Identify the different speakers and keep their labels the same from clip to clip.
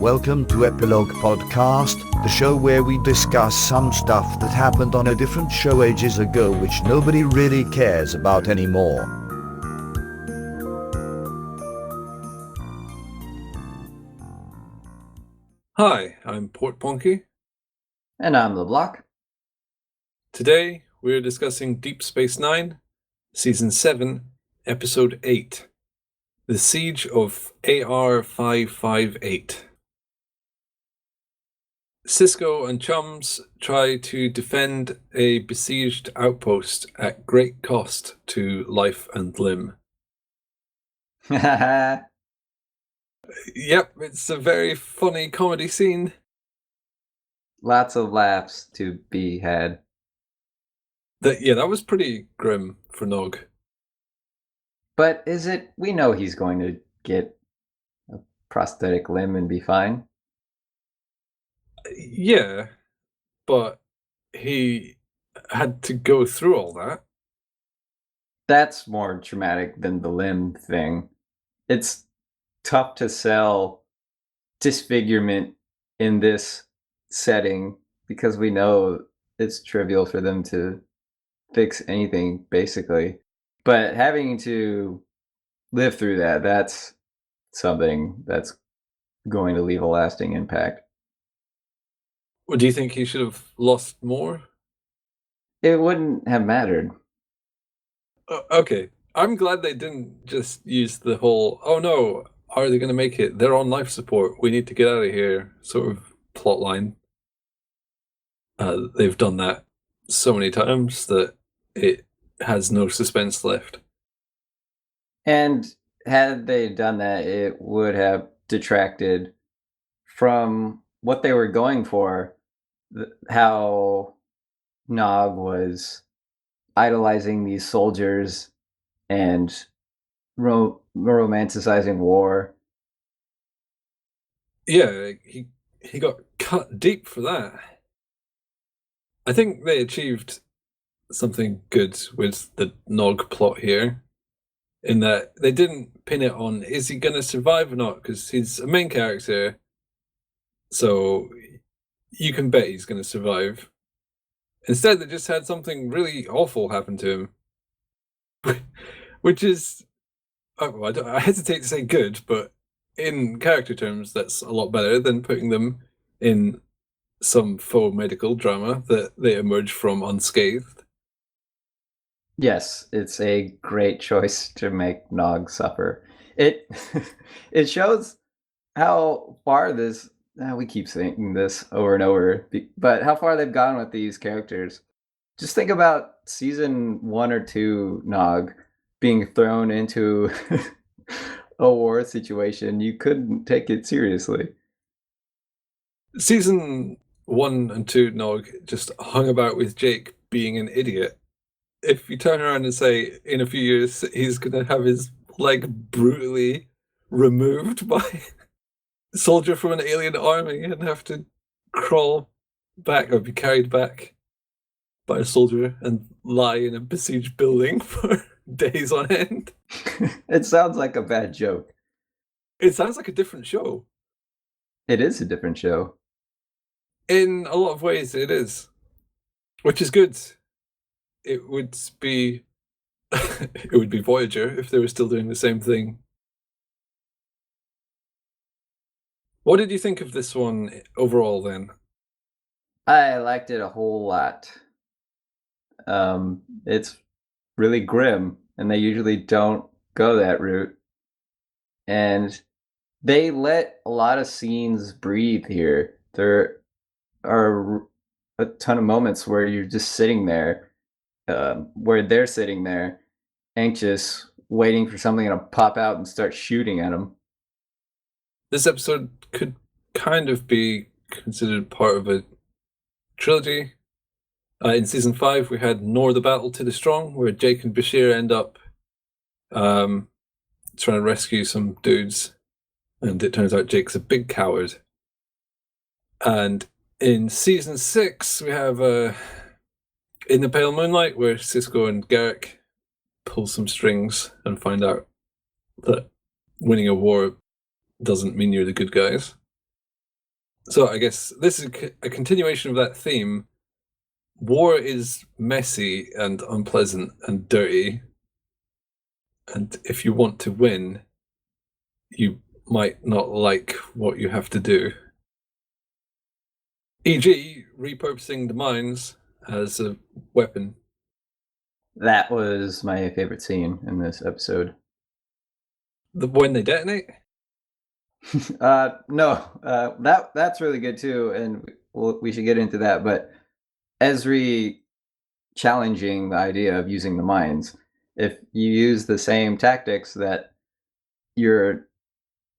Speaker 1: Welcome to Epilogue Podcast, the show where we discuss some stuff that happened on a different show ages ago which nobody really cares about anymore.
Speaker 2: Hi, I'm Portponky.
Speaker 3: And I'm LeBloc.
Speaker 2: Today, we're discussing Deep Space Nine, Season 7, Episode 8, The Siege of AR-558. Cisco and chums try to defend a besieged outpost at great cost to life and limb. Yep, it's a very funny comedy scene.
Speaker 3: Lots of laughs to be had.
Speaker 2: That was pretty grim for Nog.
Speaker 3: But is it? We know he's going to get a prosthetic limb and be fine.
Speaker 2: Yeah, but he had to go through all that.
Speaker 3: That's more traumatic than the limb thing. It's tough to sell disfigurement in this setting because we know it's trivial for them to fix anything, basically. But having to live through that's something that's going to leave a lasting impact.
Speaker 2: Or do you think he should have lost more?
Speaker 3: It wouldn't have mattered.
Speaker 2: Okay, I'm glad they didn't just use the whole, oh no, are they going to make it? They're on life support. We need to get out of here sort of plot line. They've done that so many times that it has no suspense left.
Speaker 3: And had they done that, it would have detracted from what they were going for, how Nog was idolizing these soldiers and romanticizing war.
Speaker 2: Yeah, he got cut deep for that. I think they achieved something good with the Nog plot here, in that they didn't pin it on, is he going to survive or not? Because he's a main character, so you can bet he's going to survive. Instead, they just had something really awful happen to him. Which is, I hesitate to say good, but in character terms, that's a lot better than putting them in some faux medical drama that they emerge from unscathed.
Speaker 3: Yes, it's a great choice to make Nog suffer. It it shows how far this. We keep saying this over and over, but how far they've gone with these characters. Just think about season 1 or 2 Nog being thrown into a war situation. You couldn't take it seriously.
Speaker 2: Season 1 and 2 Nog just hung about with Jake being an idiot. If you turn around and say in a few years he's going to have his leg brutally removed by a soldier from an alien army and have to crawl back or be carried back by a soldier and lie in a besieged building for days on end.
Speaker 3: It sounds like a bad joke.
Speaker 2: It sounds like a different show.
Speaker 3: It is a different show.
Speaker 2: In a lot of ways it is, which is good. It would be Voyager if they were still doing the same thing. What did you think of this one overall then?
Speaker 3: I liked it a whole lot. It's really grim, and they usually don't go that route. And they let a lot of scenes breathe here. There are a ton of moments where you're just sitting there, where they're sitting there, anxious, waiting for something to pop out and start shooting at them.
Speaker 2: This episode could kind of be considered part of a trilogy. In season 5, we had Nor the Battle to the Strong, where Jake and Bashir end up trying to rescue some dudes, and it turns out Jake's a big coward. And in season 6, we have In the Pale Moonlight, where Cisco and Garrick pull some strings and find out that winning a war doesn't mean you're the good guys. So I guess this is a continuation of that theme. War is messy and unpleasant and dirty. And if you want to win, you might not like what you have to do. E.g., repurposing the mines as a weapon.
Speaker 3: That was my favorite scene in this episode.
Speaker 2: When they detonate?
Speaker 3: No, that's really good too, and we should get into that. But Ezri challenging the idea of using the mines. If you use the same tactics that your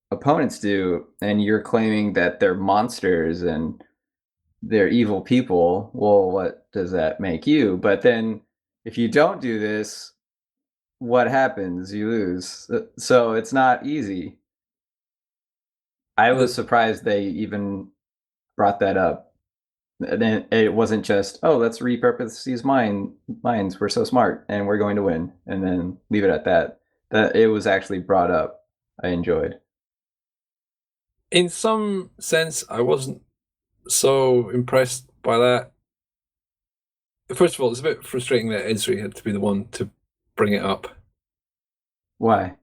Speaker 3: opponents do, and you're claiming that they're monsters and they're evil people, well, what does that make you? But then if you don't do this, what happens? You lose. So it's not easy. I was surprised they even brought that up. And then it wasn't just, oh, let's repurpose these mines. We're so smart and we're going to win, and then leave it at that. That it was actually brought up. I enjoyed.
Speaker 2: In some sense, I wasn't so impressed by that. First of all, it's a bit frustrating that Ezri had to be the one to bring it up.
Speaker 3: Why?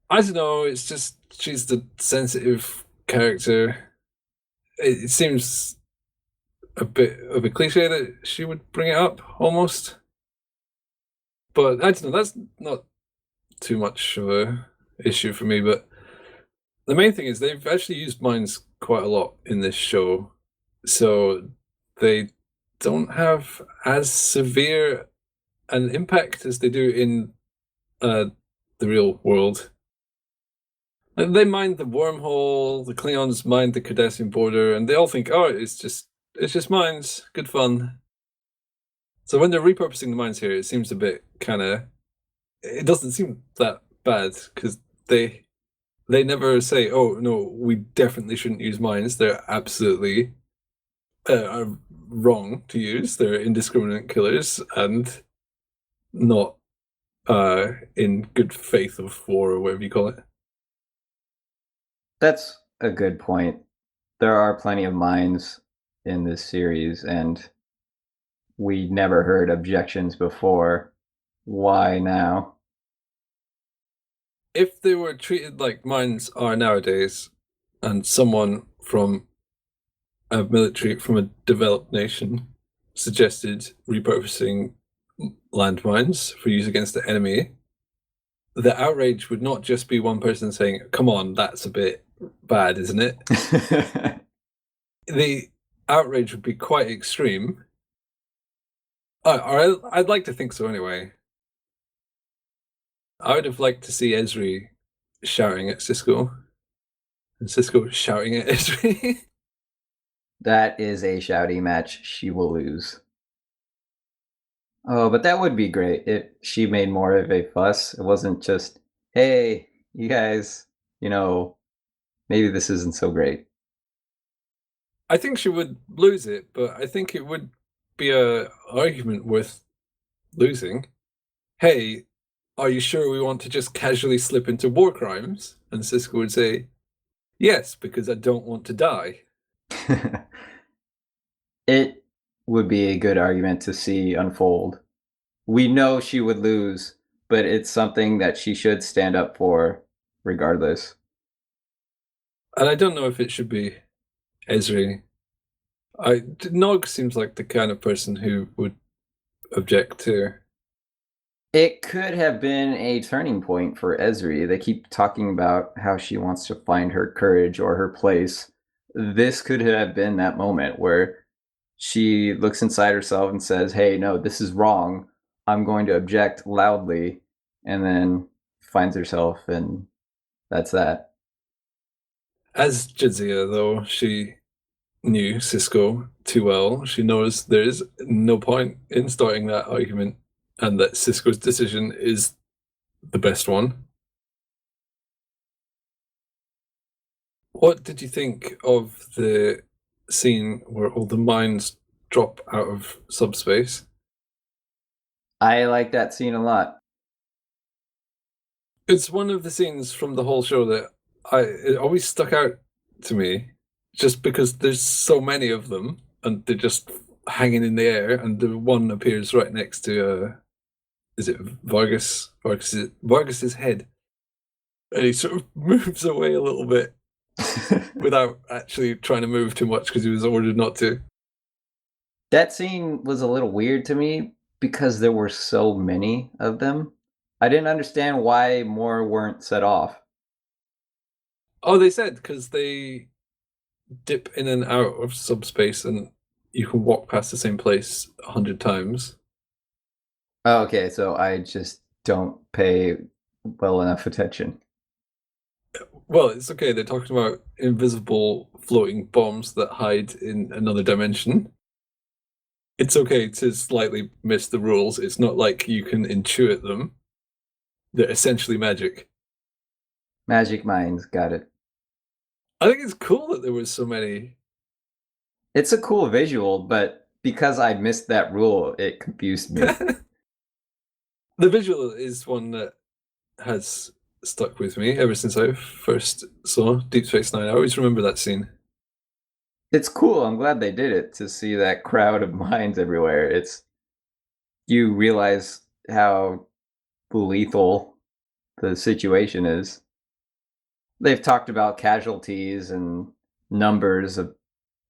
Speaker 2: I don't know, it's just she's the sensitive character. It seems a bit of a cliche that she would bring it up, almost. But I don't know, that's not too much of a issue for me, but the main thing is they've actually used mines quite a lot in this show, so they don't have as severe an impact as they do in the real world. They mind the wormhole, the Klingons mind the Cardassian border, and they all think, oh, it's just mines, good fun. So when they're repurposing the mines here, it seems a bit it doesn't seem that bad, because they never say, oh, no, we definitely shouldn't use mines. They're absolutely are wrong to use. They're indiscriminate killers and not in good faith of war, or whatever you call it.
Speaker 3: That's a good point. There are plenty of mines in this series, and we never heard objections before. Why now?
Speaker 2: If they were treated like mines are nowadays, and someone from a developed nation suggested repurposing landmines for use against the enemy, the outrage would not just be one person saying, come on, that's a bit bad, isn't it? The outrage would be quite extreme. Or I'd like to think so anyway. I would have liked to see Ezri shouting at Sisko, and Sisko shouting at Ezri.
Speaker 3: That is a shouty match. She will lose. Oh, but that would be great if she made more of a fuss. It wasn't just, hey, you guys, maybe this isn't so great.
Speaker 2: I think she would lose it, but I think it would be a argument worth losing. Hey, are you sure we want to just casually slip into war crimes? And Sisko would say, yes, because I don't want to die.
Speaker 3: It would be a good argument to see unfold. We know she would lose, but it's something that she should stand up for regardless.
Speaker 2: And I don't know if it should be Ezri. Nog seems like the kind of person who would object to.
Speaker 3: It could have been a turning point for Ezri. They keep talking about how she wants to find her courage or her place. This could have been that moment where she looks inside herself and says, hey, no, this is wrong. I'm going to object loudly, and then finds herself, and that's that.
Speaker 2: As Jadzia, though, she knew Sisko too well. She knows there is no point in starting that argument, and that Sisko's decision is the best one. What did you think of the scene where all the mines drop out of subspace?
Speaker 3: I like that scene a lot.
Speaker 2: It's one of the scenes from the whole show that it always stuck out to me, just because there's so many of them and they're just hanging in the air, and the one appears right next to is it Vargas? Vargas's head, and he sort of moves away a little bit without actually trying to move too much because he was ordered not to.
Speaker 3: That scene was a little weird to me because there were so many of them. I didn't understand why more weren't set off.
Speaker 2: Oh, they said because they dip in and out of subspace, and you can walk past the same place 100 times.
Speaker 3: Oh, okay, so I just don't pay well enough attention.
Speaker 2: Well, it's okay. They're talking about invisible floating bombs that hide in another dimension. It's okay to slightly miss the rules. It's not like you can intuit them. They're essentially magic.
Speaker 3: Magic minds, got it.
Speaker 2: I think it's cool that there was so many.
Speaker 3: It's a cool visual, but because I missed that rule, it confused me.
Speaker 2: The visual is one that has stuck with me ever since I first saw Deep Space Nine. I always remember that scene.
Speaker 3: It's cool. I'm glad they did it to see that crowd of minds everywhere. You realize how lethal the situation is. They've talked about casualties and numbers of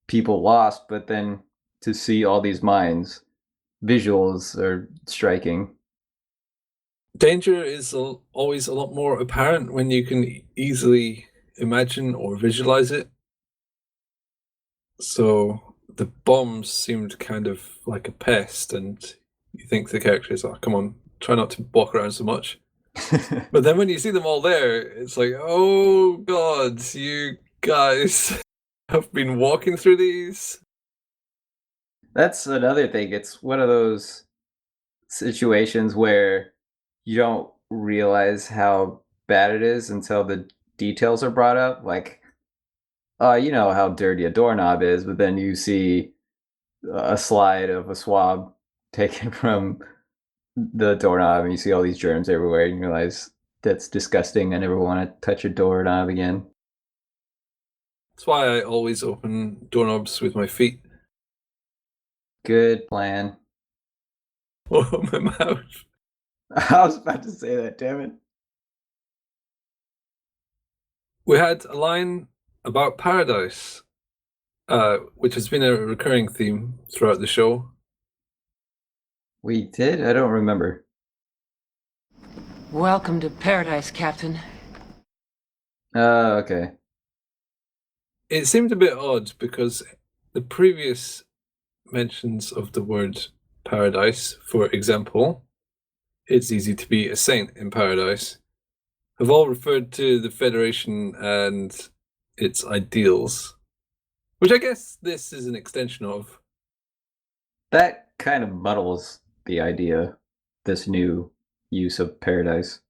Speaker 3: people lost, but then to see all these minds, visuals are striking.
Speaker 2: Danger is always a lot more apparent when you can easily imagine or visualize it. So the bombs seemed kind of like a pest, and you think the characters, oh, come on, try not to walk around so much. But then when you see them all there, it's like, oh god, you guys have been walking through these.
Speaker 3: That's another thing. It's one of those situations where you don't realize how bad it is until the details are brought up. Like, you know how dirty a doorknob is, but then you see a slide of a swab taken from the doorknob and you see all these germs everywhere and you realize that's disgusting. I never want to touch a doorknob again.
Speaker 2: That's why I always open doorknobs with my feet.
Speaker 3: Good plan.
Speaker 2: Oh, my mouth.
Speaker 3: I was about to say that, damn it.
Speaker 2: We had a line about paradise, which has been a recurring theme throughout the show.
Speaker 3: We did? I don't remember.
Speaker 4: Welcome to paradise, Captain.
Speaker 3: Okay.
Speaker 2: It seemed a bit odd because the previous mentions of the word paradise, for example, it's easy to be a saint in paradise, have all referred to the Federation and its ideals, which I guess this is an extension of.
Speaker 3: That kind of muddles the idea, this new use of paradise.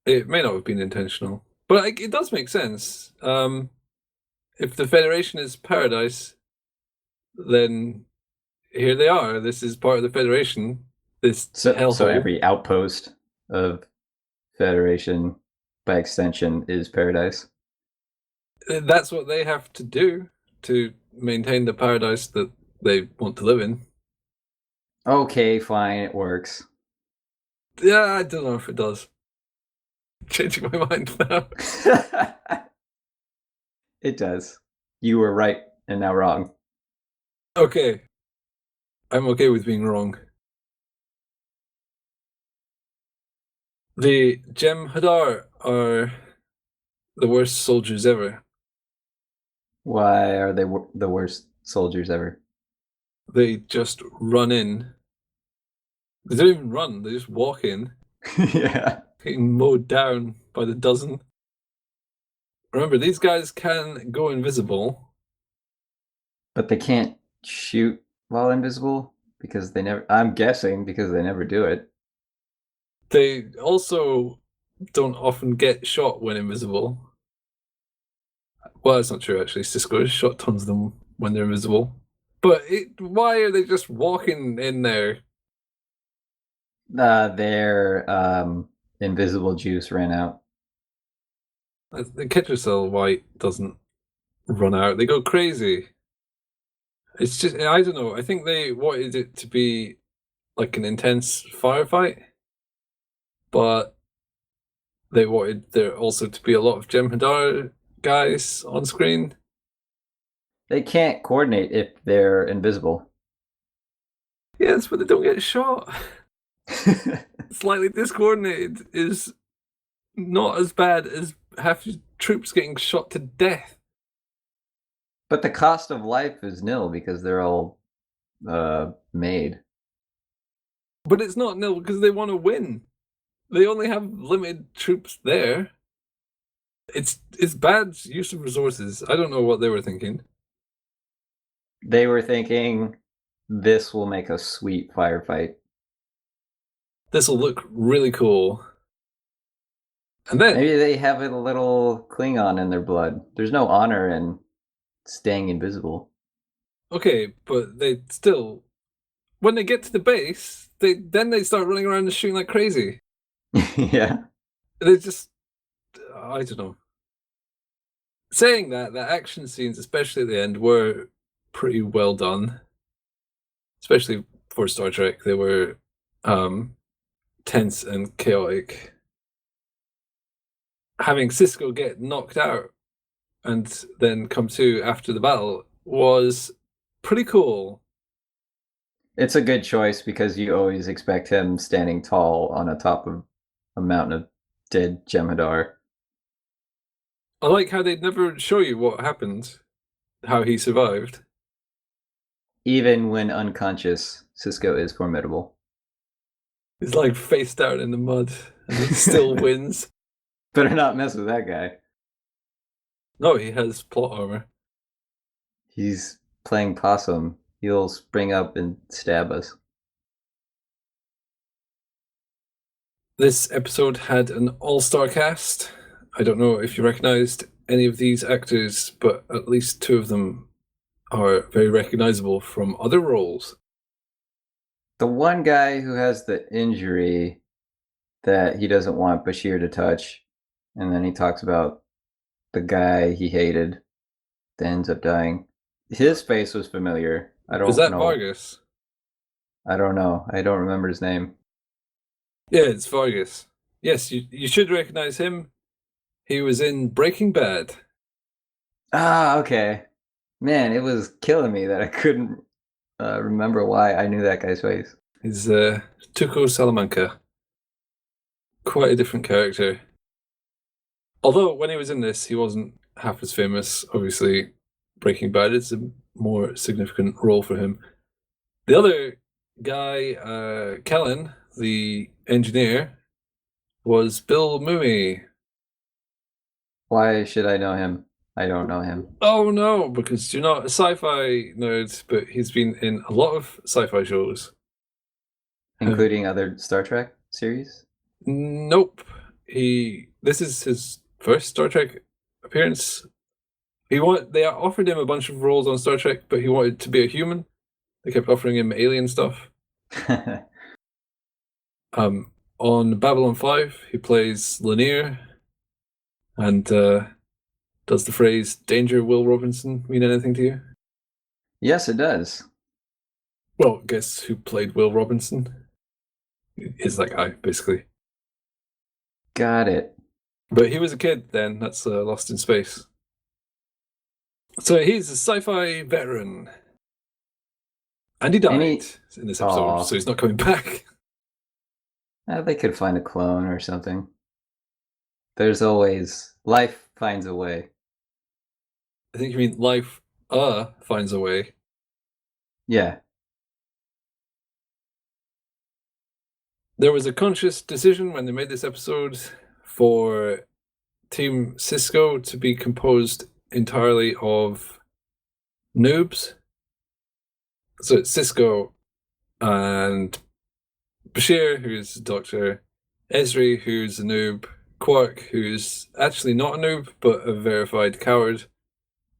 Speaker 2: It may not have been intentional, but it does make sense. If the Federation is paradise, then here they are. This is part of the Federation. This
Speaker 3: So
Speaker 2: hellhole.
Speaker 3: every outpost of Federation, by extension, is paradise.
Speaker 2: That's what they have to do to maintain the paradise that they want to live in.
Speaker 3: Okay, fine, it works.
Speaker 2: Yeah, I don't know if it does. Changing my mind now.
Speaker 3: It does. You were right and now wrong.
Speaker 2: Okay. I'm okay with being wrong. The Jem'Hadar are the worst soldiers ever.
Speaker 3: Why are they the worst soldiers ever?
Speaker 2: They just run in. They don't even run, they just walk in,
Speaker 3: Yeah.
Speaker 2: getting mowed down by the dozen. Remember, these guys can go invisible.
Speaker 3: But they can't shoot while invisible because they never. I'm guessing because they never do it.
Speaker 2: They also don't often get shot when invisible. Well, that's not true, actually. Cisco has shot tons of them when they're invisible. But why are they just walking in there?
Speaker 3: Their invisible juice ran out.
Speaker 2: The Ketracel White doesn't run out. They go crazy. It's just, I don't know. I think they wanted it to be like an intense firefight, but they wanted there also to be a lot of Jem'Hadar guys on screen.
Speaker 3: They can't coordinate if they're invisible.
Speaker 2: Yes, but they don't get shot. Slightly discoordinated is not as bad as half your troops getting shot to death.
Speaker 3: But the cost of life is nil because they're all made.
Speaker 2: But it's not nil because they want to win. They only have limited troops there. It's bad use of resources. I don't know what they were thinking.
Speaker 3: They were thinking, this will make a sweet firefight.
Speaker 2: This will look really cool. And then
Speaker 3: Maybe they have a little Klingon in their blood. There's no honor in staying invisible.
Speaker 2: okay, but they still, when they get to the base, they start running around and shooting like crazy.
Speaker 3: Yeah.
Speaker 2: They just, I don't know. Saying that, the action scenes, especially at the end, were pretty well done. Especially for Star Trek, they were tense and chaotic. Having Sisko get knocked out and then come to after the battle was pretty cool.
Speaker 3: It's a good choice because you always expect him standing tall on the top of a mountain of dead Jem'Hadar.
Speaker 2: I like how they'd never show you what happened, how he survived.
Speaker 3: Even when unconscious, Sisko is formidable.
Speaker 2: He's like face down in the mud and he still wins.
Speaker 3: Better not mess with that guy.
Speaker 2: No, he has plot armor.
Speaker 3: He's playing possum. He'll spring up and stab us.
Speaker 2: This episode had an all-star cast. I don't know if you recognized any of these actors, but at least two of them are very recognizable from other roles.
Speaker 3: The one guy who has the injury that he doesn't want Bashir to touch, and then he talks about the guy he hated that ends up dying. His face was familiar. I don't
Speaker 2: Is that
Speaker 3: know.
Speaker 2: Vargas?
Speaker 3: I don't know. I don't remember his name.
Speaker 2: Yeah, it's Vargas. Yes, you should recognize him. He was in Breaking Bad.
Speaker 3: Ah, okay. Man, it was killing me that I couldn't remember why I knew that guy's face.
Speaker 2: He's Tuco Salamanca. Quite a different character. Although when he was in this, he wasn't half as famous. Obviously, Breaking Bad is a more significant role for him. The other guy, Kellen, the engineer, was Bill Mumy.
Speaker 3: Why should I know him? I don't know him.
Speaker 2: Oh no, because you're not a sci-fi nerd, but he's been in a lot of sci-fi shows.
Speaker 3: Including other Star Trek series?
Speaker 2: Nope. This is his first Star Trek appearance. They offered him a bunch of roles on Star Trek, but he wanted to be a human. They kept offering him alien stuff. On Babylon 5, he plays Lanier and does the phrase "Danger, Will Robinson" mean anything to you?
Speaker 3: Yes, it does.
Speaker 2: Well, guess who played Will Robinson? Is that guy, basically.
Speaker 3: Got it.
Speaker 2: But he was a kid then, that's Lost in Space. So he's a sci-fi veteran. And he died in this episode, so he's not coming back.
Speaker 3: They could find a clone or something. There's always... Life finds a way.
Speaker 2: I think you mean life finds a way.
Speaker 3: Yeah.
Speaker 2: There was a conscious decision when they made this episode for Team Sisko to be composed entirely of noobs. So it's Sisko and Bashir, who's a doctor, Ezri, who's a noob, Quark, who's actually not a noob, but a verified coward,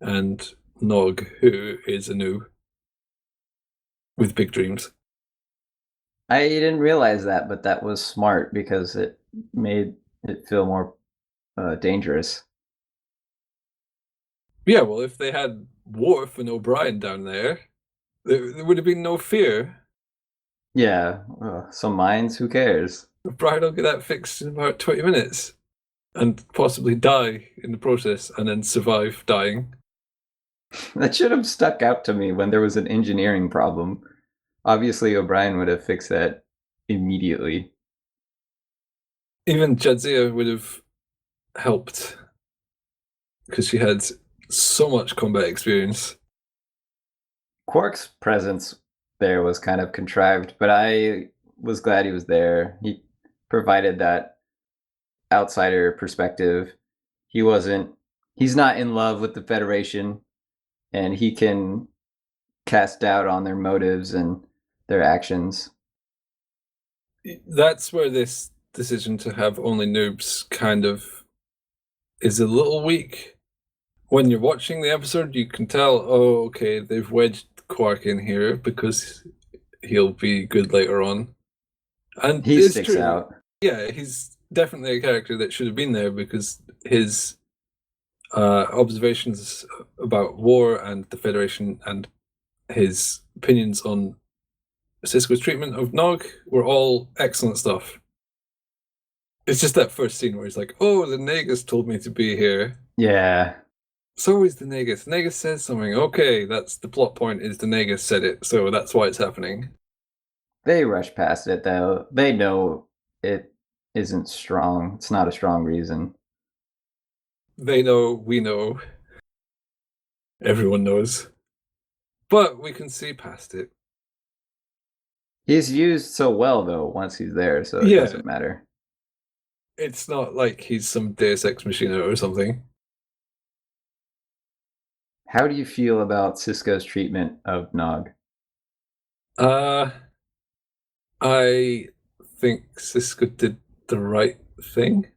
Speaker 2: and Nog, who is a noob with big dreams.
Speaker 3: I didn't realize that, but that was smart because it made it feel more dangerous.
Speaker 2: Yeah, well, if they had Worf and O'Brien down there would have been no fear.
Speaker 3: Yeah, some mines, who cares?
Speaker 2: O'Brien will get that fixed in about 20 minutes and possibly die in the process and then survive dying.
Speaker 3: That should have stuck out to me when there was an engineering problem. Obviously, O'Brien would have fixed that immediately.
Speaker 2: Even Jadzia would have helped because she had so much combat experience.
Speaker 3: Quark's presence there was kind of contrived, but I was glad he was there. He provided that outsider perspective. He's not in love with the Federation, and he can cast doubt on their motives and their actions.
Speaker 2: That's where this decision to have only noobs kind of is a little weak. When you're watching the episode, you can tell, oh, okay, they've wedged Quark in here because he'll be good later on. And
Speaker 3: He
Speaker 2: it's
Speaker 3: sticks
Speaker 2: true.
Speaker 3: out.
Speaker 2: Yeah, he's definitely a character that should have been there because his observations about war and the Federation and his opinions on Sisko's treatment of Nog were all excellent stuff. It's just that first scene where he's like, oh, the Negus told me to be here.
Speaker 3: Yeah.
Speaker 2: So is the Negus. Negus says something. Okay, that's the plot point is the Negus said it, so that's why it's happening.
Speaker 3: They rush past it, though. They know it isn't strong. It's not a strong reason.
Speaker 2: They know, we know. Everyone knows. But we can see past it.
Speaker 3: He's used so well, though, once he's there, so it
Speaker 2: Yeah.
Speaker 3: doesn't matter.
Speaker 2: It's not like he's some Deus Ex Machina or something.
Speaker 3: How do you feel about Sisko's treatment of Nog?
Speaker 2: I think Sisko did the right thing.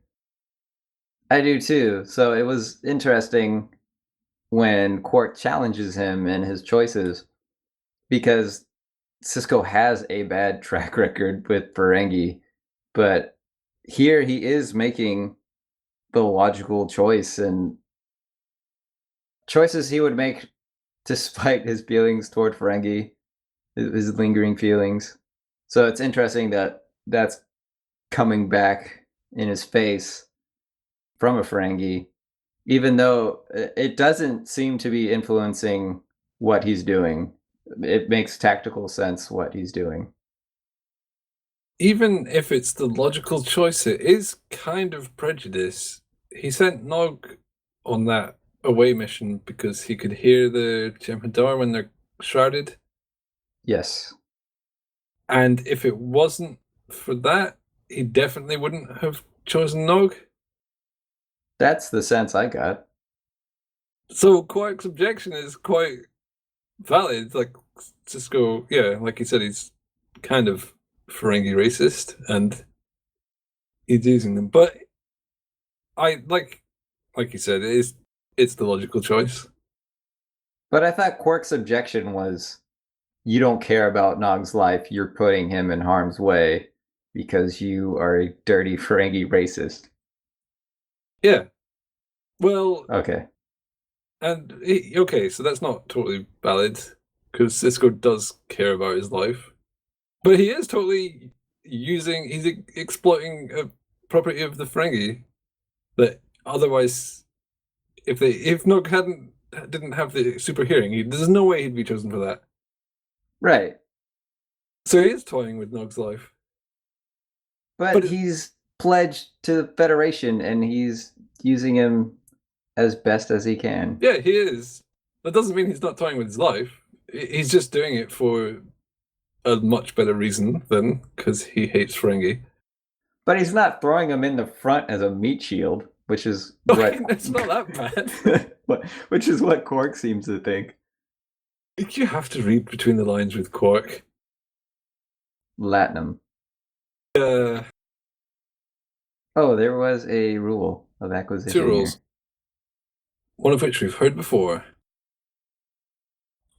Speaker 3: I do too. So it was interesting when Quark challenges him and his choices because Sisko has a bad track record with Ferengi, but here he is making the logical choice and choices he would make despite his feelings toward Ferengi, his lingering feelings. So it's interesting that that's coming back in his face from a Ferengi, even though it doesn't seem to be influencing what he's doing. It makes tactical sense what he's doing.
Speaker 2: Even if it's the logical choice, it is kind of prejudice. He sent Nog on that away mission because he could hear the Jem'Hadar when they're shrouded.
Speaker 3: Yes.
Speaker 2: And if it wasn't for that, he definitely wouldn't have chosen Nog.
Speaker 3: That's the sense I got.
Speaker 2: So Quark's objection is quite valid. Like Sisko, yeah, like he said, he's kind of Ferengi racist and he's using them. But I like you said, it's the logical choice.
Speaker 3: But I thought Quark's objection was, you don't care about Nog's life, you're putting him in harm's way because you are a dirty Ferengi racist.
Speaker 2: Yeah. Well,
Speaker 3: Okay.
Speaker 2: and okay, so that's not totally valid because Sisko does care about his life, but he is totally he's exploiting a property of the Ferengi that otherwise, if Nog didn't have the super hearing, there's no way he'd be chosen for that.
Speaker 3: Right.
Speaker 2: So he is toying with Nog's life.
Speaker 3: But he's pledged to the Federation and he's using him as best as he can.
Speaker 2: Yeah, he is. That doesn't mean he's not toying with his life. He's just doing it for a much better reason than because he hates Ferengi.
Speaker 3: But he's not throwing him in the front as a meat shield, which is
Speaker 2: Okay,
Speaker 3: what...
Speaker 2: it's not that bad.
Speaker 3: which is what Quark seems to think.
Speaker 2: You have to read between the lines with Quark.
Speaker 3: Latinum. Oh, there was a rule of acquisition.
Speaker 2: 2 rules. Here. One of which we've heard before.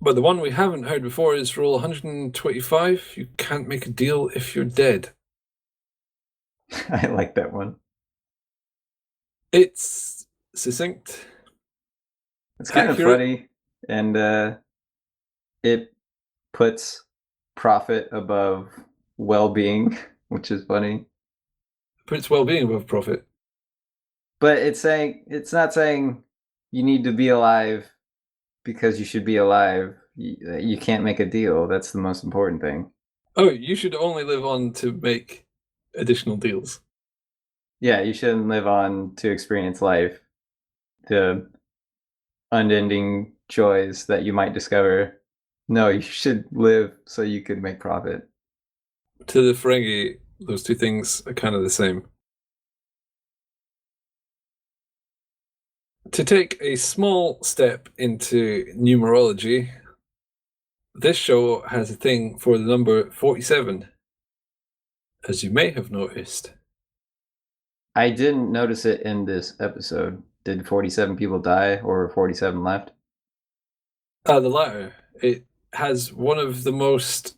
Speaker 2: But the one we haven't heard before is rule 125. You can't make a deal if you're dead.
Speaker 3: I like that one.
Speaker 2: It's succinct.
Speaker 3: It's kind of
Speaker 2: Accurate.
Speaker 3: funny, and it puts profit above well-being, which is funny.
Speaker 2: Puts well-being above profit.
Speaker 3: But it's not saying you need to be alive because you should be alive. You can't make a deal. That's the most important thing.
Speaker 2: Oh, you should only live on to make additional deals.
Speaker 3: Yeah, you shouldn't live on to experience life, the unending joys that you might discover. No, you should live so you could make profit.
Speaker 2: To the Ferengi, those two things are kind of the same. To take a small step into numerology, this show has a thing for the number 47, as you may have noticed.
Speaker 3: I didn't notice it in this episode. Did 47 people die or 47 left?
Speaker 2: The latter. It has one of the most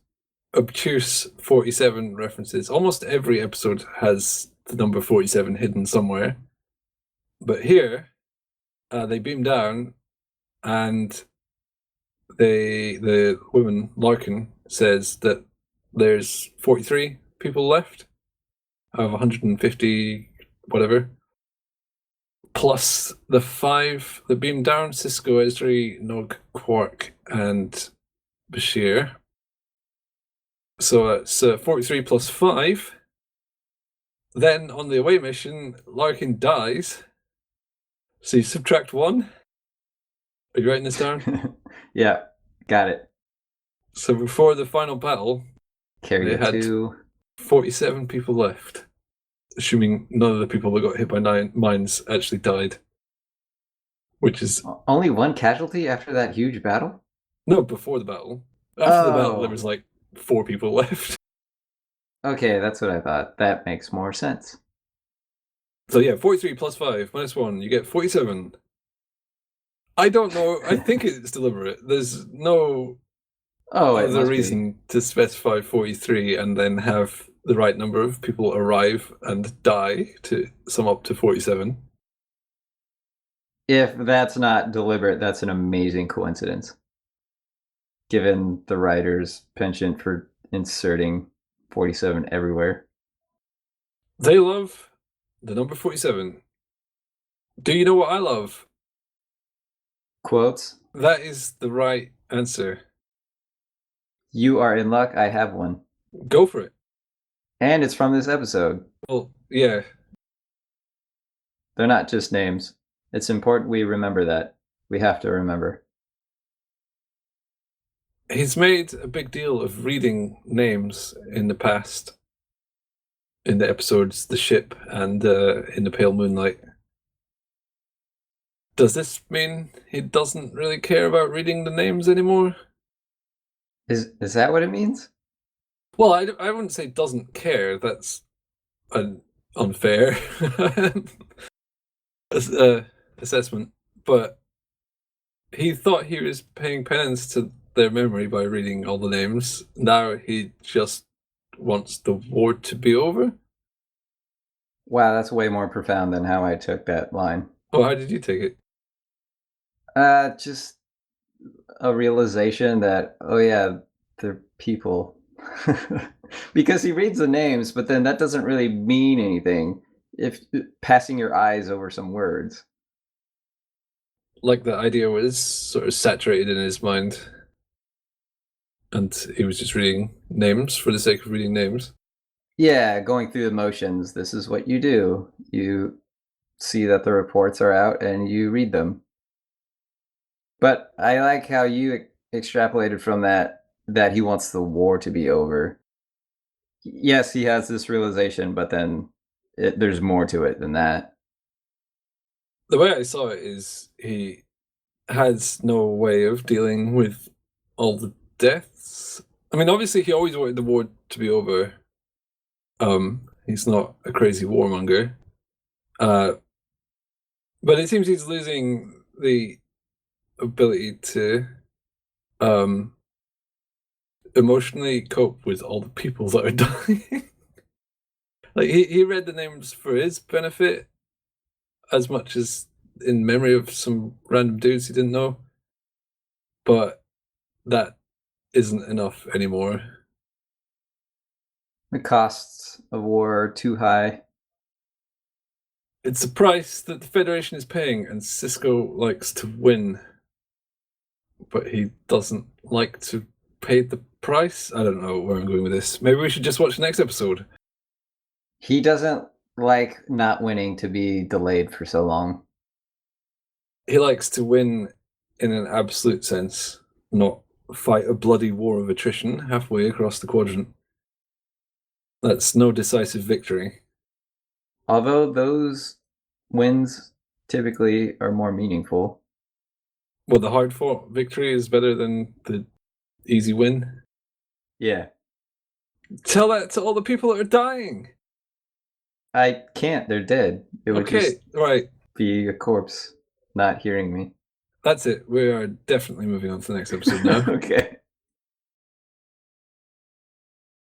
Speaker 2: obtuse 47 references. Almost every episode has the number 47 hidden somewhere. But here, they beam down, and the woman, Larkin, says that there's 43 people left out of 150, whatever. Plus the 5 that beam down: Cisco, Esri, Nog, Quark, and Bashir. So it's 43 plus 5. Then on the away mission, Larkin dies. So you subtract 1. Are you writing this down?
Speaker 3: Yeah, got it.
Speaker 2: So before the final battle,
Speaker 3: Carry
Speaker 2: they
Speaker 3: the
Speaker 2: had
Speaker 3: 2.
Speaker 2: 47 people left. Assuming none of the people that got hit by mines actually died. Which is...
Speaker 3: Only 1 casualty after that huge battle?
Speaker 2: No, before the battle. After the battle, there was like 4 people left.
Speaker 3: Okay, that's what I thought. That makes more sense.
Speaker 2: So yeah, 43 plus 5 minus 1, you get 47. I don't know. I think it's deliberate. There's no other reason to specify 43 and then have the right number of people arrive and die to sum up to 47.
Speaker 3: If that's not deliberate, that's an amazing coincidence. Given the writer's penchant for inserting 47 everywhere.
Speaker 2: They love the number 47. Do you know what I love?
Speaker 3: Quotes?
Speaker 2: That is the right answer.
Speaker 3: You are in luck, I have one.
Speaker 2: Go for it.
Speaker 3: And it's from this episode.
Speaker 2: Well, yeah.
Speaker 3: They're not just names. It's important we remember that. We have to remember.
Speaker 2: He's made a big deal of reading names in the past. In the episodes The Ship and In the Pale Moonlight. Does this mean he doesn't really care about reading the names anymore?
Speaker 3: Is that what it means?
Speaker 2: Well, I wouldn't say doesn't care. That's an unfair assessment. But he thought he was paying penance to their memory by reading all the names. Now he just wants the war to be over.
Speaker 3: Wow, that's way more profound than how I took that line.
Speaker 2: Oh, how did you take it?
Speaker 3: Just a realization that, oh yeah, they're people. Because he reads the names, but then that doesn't really mean anything if passing your eyes over some words.
Speaker 2: Like the idea was sort of saturated in his mind. And he was just reading names for the sake of reading names.
Speaker 3: Yeah, going through the motions. This is what you do. You see that the reports are out and you read them. But I like how you extrapolated from that he wants the war to be over. Yes, he has this realization, but then there's more to it than that.
Speaker 2: The way I saw it is he has no way of dealing with all the deaths. I mean, obviously he always wanted the war to be over. He's not a crazy warmonger. But it seems he's losing the ability to emotionally cope with all the people that are dying. Like he read the names for his benefit as much as in memory of some random dudes he didn't know. But that isn't enough anymore.
Speaker 3: The costs of war are too high.
Speaker 2: It's a price that the Federation is paying, and Cisco likes to win. But he doesn't like to pay the price? I don't know where I'm going with this. Maybe we should just watch the next episode.
Speaker 3: He doesn't like not winning to be delayed for so long.
Speaker 2: He likes to win in an absolute sense, not fight a bloody war of attrition halfway across the quadrant. That's no decisive victory.
Speaker 3: Although those wins typically are more meaningful.
Speaker 2: Well, the hard-fought victory is better than the easy win.
Speaker 3: Yeah.
Speaker 2: Tell that to all the people that are dying.
Speaker 3: I can't. They're dead. It would
Speaker 2: Okay,
Speaker 3: just
Speaker 2: right.
Speaker 3: be a corpse not hearing me.
Speaker 2: That's it. We are definitely moving on to the next episode now.
Speaker 3: Okay.